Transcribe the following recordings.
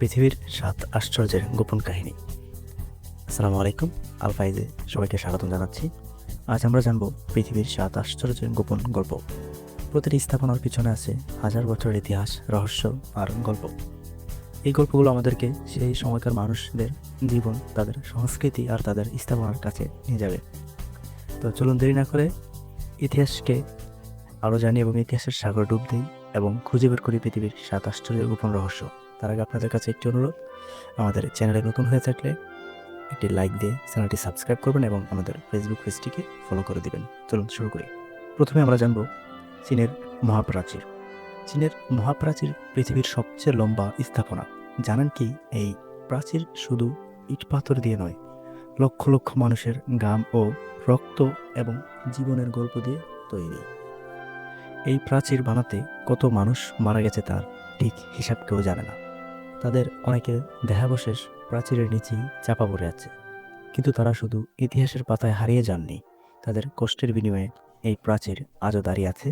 পৃথিবীর ৭ আশ্চর্যের গোপন কাহিনী। আসসালামু আলাইকুম, আলফাইজে সবাইকে স্বাগতম জানাচ্ছি। আজ আমরা জানব পৃথিবীর ৭ আশ্চর্যের গোপন গল্প। প্রতিটি স্থাপনার পিছনে আছে হাজার বছরের ইতিহাস, রহস্য আর গল্প। এই গল্পগুলো আমাদেরকে সেই সময়কার মানুষদের জীবন, তাদের সংস্কৃতি আর তাদের স্থাপনার কাছে নিয়ে যাবে। তো চলুন দেরি না করে ইতিহাসকে আরও জানি এবং ইতিহাসের সাগর ডুব দিই এবং খুঁজে বের করি পৃথিবীর ৭ আশ্চর্যের গোপন রহস্য। তার আগে আপনাদের কাছে একটি অনুরোধ, আমাদের চ্যানেলে নতুন হয়ে থাকলে একটি লাইক দিয়ে চ্যানেলটি সাবস্ক্রাইব করবেন এবং আমাদের ফেসবুক পেজটিকে ফলো করে দিবেন। চলুন শুরু করি। প্রথমে আমরা জানব চীনের মহাপ্রাচীর। চীনের মহাপ্রাচীর পৃথিবীর সবচেয়ে লম্বা স্থাপনা। জানেন কি, এই প্রাচীর শুধু ইট পাথর দিয়ে নয়, লক্ষ লক্ষ মানুষের ঘাম ও রক্ত এবং জীবনের গল্প দিয়ে তৈরি। এই প্রাচীর বানাতে কত মানুষ মারা গেছে তার ঠিক হিসাব কেউ জানে না। তাদের অনেকের দেহাবশেষ প্রাচীরের নিচেই চাপা পড়ে আছে, কিন্তু তারা শুধু ইতিহাসের পাতায় হারিয়ে যাননি, তাদের কষ্টের বিনিময়ে এই প্রাচীর আজও দাঁড়িয়ে আছে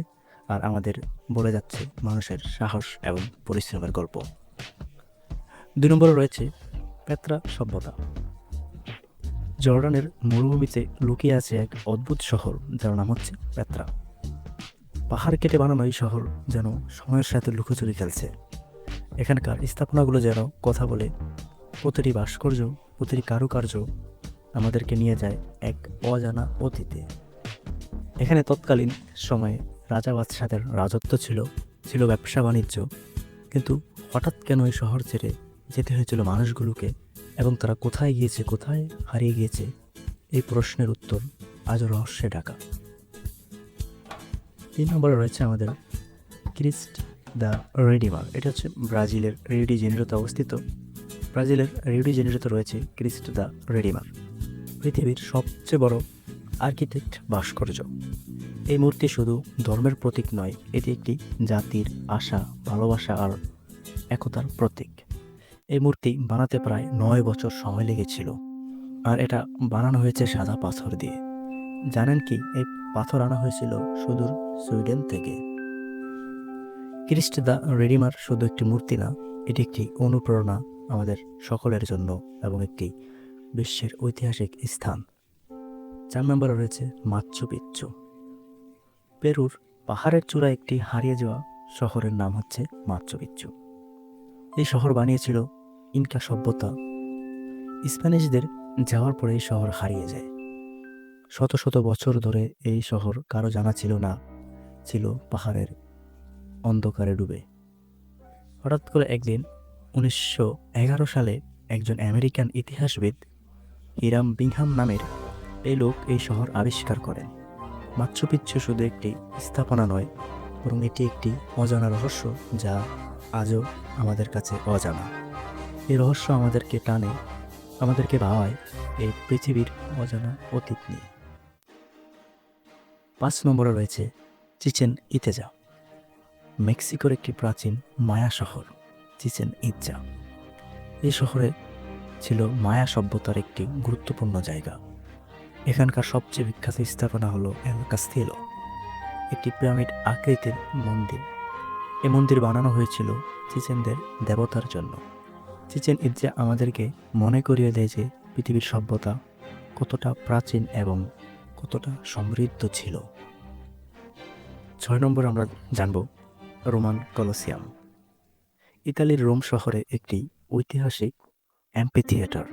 আর আমাদের বলে যাচ্ছে মানুষের সাহস এবং পরিশ্রমের গল্প। ২ নম্বরে রয়েছে পেত্রা সভ্যতা। জর্ডানের মরুভূমিতে লুকিয়ে আছে এক অদ্ভুত শহর, যার নাম হচ্ছে পেত্রা। পাহাড় কেটে বানানো এই শহর যেন সময়ের সাথে লুকোচুরি খেলছে। এখানকার স্থাপনাগুলো যেন কথা বলে। প্রতিটি ভাস্কর্য, প্রতিটি কারুকার্য আমাদেরকে নিয়ে যায় এক অজানা অতীতে। এখানে তৎকালীন সময়ে রাজা বাদশাদের রাজত্ব ছিল ব্যবসা বাণিজ্য, কিন্তু হঠাৎ কেন এই শহর ছেড়ে যেতে হয়েছিল মানুষগুলোকে, এবং তারা কোথায় গিয়েছে, কোথায় হারিয়ে গিয়েছে, এই প্রশ্নের উত্তর আজও রহস্যে ঢাকা। ৩ নম্বরে রয়েছে আমাদের ক্রিস্ট দ্য রেডিমার। এটা হচ্ছে ব্রাজিলের রিও ডি জেনেরোতে অবস্থিত। ব্রাজিলের রিও ডি জেনেরোতে রয়েছে ক্রিস্ট দ্য রেডিমার, পৃথিবীর সবচেয়ে বড় আর্কিটেক্ট ভাস্কর্য। এই মূর্তি শুধু ধর্মের প্রতীক নয়, এটি একটি জাতির আশা, ভালোবাসা আর একতার প্রতীক। এই মূর্তি বানাতে প্রায় ৯ বছর সময় লেগেছিল, আর এটা বানানো হয়েছে সাদা পাথর দিয়ে। জানেন কি, এই পাথর আনা হয়েছিল সুদূর সুইডেন থেকে। ক্রিস্ট দ্য রেডিমার শুধু একটি মূর্তি না, এটি একটি অনুপ্রেরণা আমাদের সকলের জন্য এবং একটি বিশ্বের ঐতিহাসিক স্থান। ৪ নম্বরে রয়েছে মাচ্চু পিচ্চু। পেরুর পাহাড়ের চূড়ায় একটি হারিয়ে যাওয়া শহরের নাম হচ্ছে মাচ্চু পিচ্চু। এই শহর বানিয়েছিল ইনকা সভ্যতা। স্প্যানিশদের যাওয়ার পরে এই শহর হারিয়ে যায়। শত শত বছর ধরে এই শহর কারো জানা ছিল না, ছিল পাহাড়ের অন্ধকারে ডুবে। হঠাৎ করে একদিন ১৯১১ সালে একজন আমেরিকান ইতিহাসবিদ হিরাম বিংহাম নামের এই লোক এই শহর আবিষ্কার করেন। মাচ্চু পিচ্চু শুধু একটি স্থাপনা নয়, বরং এটি একটি অজানা রহস্য, যা আজও আমাদের কাছে অজানা। এই রহস্য আমাদেরকে টানে, আমাদেরকে ভাবায় এই পৃথিবীর অজানা অতীত নিয়ে। ৫ নম্বরে রয়েছে চিচেন ইতেজা। মেক্সিকোর একটি প্রাচীন মায়া শহর চিচেন ইৎজা। এই শহরে ছিল মায়া সভ্যতার একটি গুরুত্বপূর্ণ জায়গা। এখানকার সবচেয়ে বিখ্যাত স্থাপনা হলো এল কাস্তিলো, একটি পিরামিড আকৃতির মন্দির। এই মন্দির বানানো হয়েছিল চিচেনদের দেবতার জন্য। চিচেন ইৎজা আমাদেরকে মনে করিয়ে দেয় যে পৃথিবীর সভ্যতা কতটা প্রাচীন এবং কতটা সমৃদ্ধ ছিল। ৬ নম্বর আমরা জানব রোমান কলোসিয়াম। ইতালির রোম শহরে একটি ঐতিহাসিক অ্যাম্পিথিয়েটার।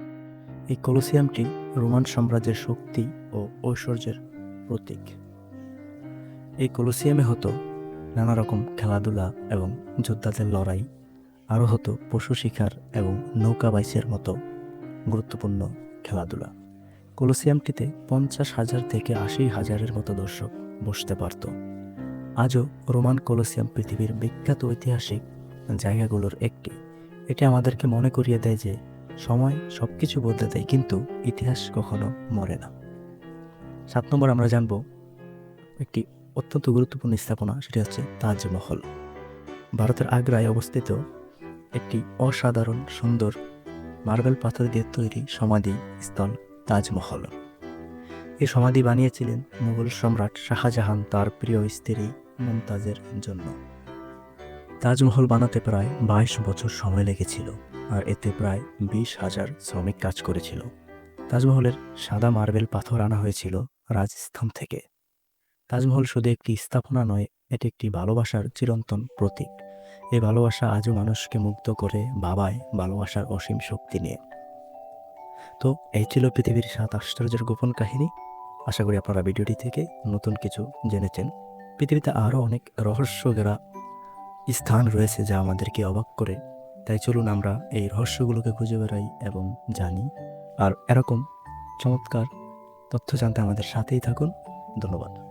এই কলোসিয়ামটি রোমান সাম্রাজ্যের শক্তি ও ঐশ্বর্যের প্রতীক। এই কলোসিয়ামে হতো নানা রকম খেলাধুলা এবং যোদ্ধাদের লড়াই, আরও হতো পশু শিকার এবং নৌকা বাইচের মতো গুরুত্বপূর্ণ খেলাধুলা। কলোসিয়ামটিতে ৫০,০০০ থেকে ৮০,০০০-এর মতো দর্শক বসতে পারত। আজও রোমান কলোসিয়াম পৃথিবীর বিখ্যাত ঐতিহাসিক জায়গাগুলোর একটি। এটি আমাদেরকে মনে করিয়ে দেয় যে সময় সব কিছু বদলে দেয়, কিন্তু ইতিহাস কখনো মরে না। ৭ নম্বর আমরা জানব একটি অত্যন্ত গুরুত্বপূর্ণ স্থাপনা, সেটি হচ্ছে তাজমহল। ভারতের আগ্রায় অবস্থিত একটি অসাধারণ সুন্দর মার্বেল পাথর দিয়ে তৈরি সমাধি স্থল তাজমহল। এই সমাধি বানিয়েছিলেন মুঘল সম্রাট শাহজাহান তার প্রিয় স্ত্রী মুমতাজের জন্য। তাজমহল বানাতে প্রায় ২২ বছর সময় লেগেছিল। আর এতে প্রায় 20,000 শ্রমিক কাজ করেছিল। তাজমহলের সাদা মার্বেল পাথর আনা হয়েছিল রাজস্থান থেকে। তাজমহল শুধু একটি স্থাপনা নয়, এটি একটি ভালোবাসার চিরন্তন প্রতীক। এই ভালোবাসা আজও মানুষকে মুগ্ধ করে ভাবায় ভালোবাসার অসীম শক্তি নিয়ে। তো এই ছিল পৃথিবীর 7 আশ্চর্যের গোপন কাহিনী। আশা করি আপনারা ভিডিওটি থেকে নতুন কিছু জেনেছেন। পৃথিবীতে আরও অনেক রহস্য ঘেরা স্থান রয়েছে যা আমাদেরকে অবাক করে। তাই চলুন আমরা এই রহস্যগুলোকে খুঁজে বেড়াই এবং জানি। আর এরকম চমৎকার তথ্য জানতে আমাদের সাথেই থাকুন। ধন্যবাদ।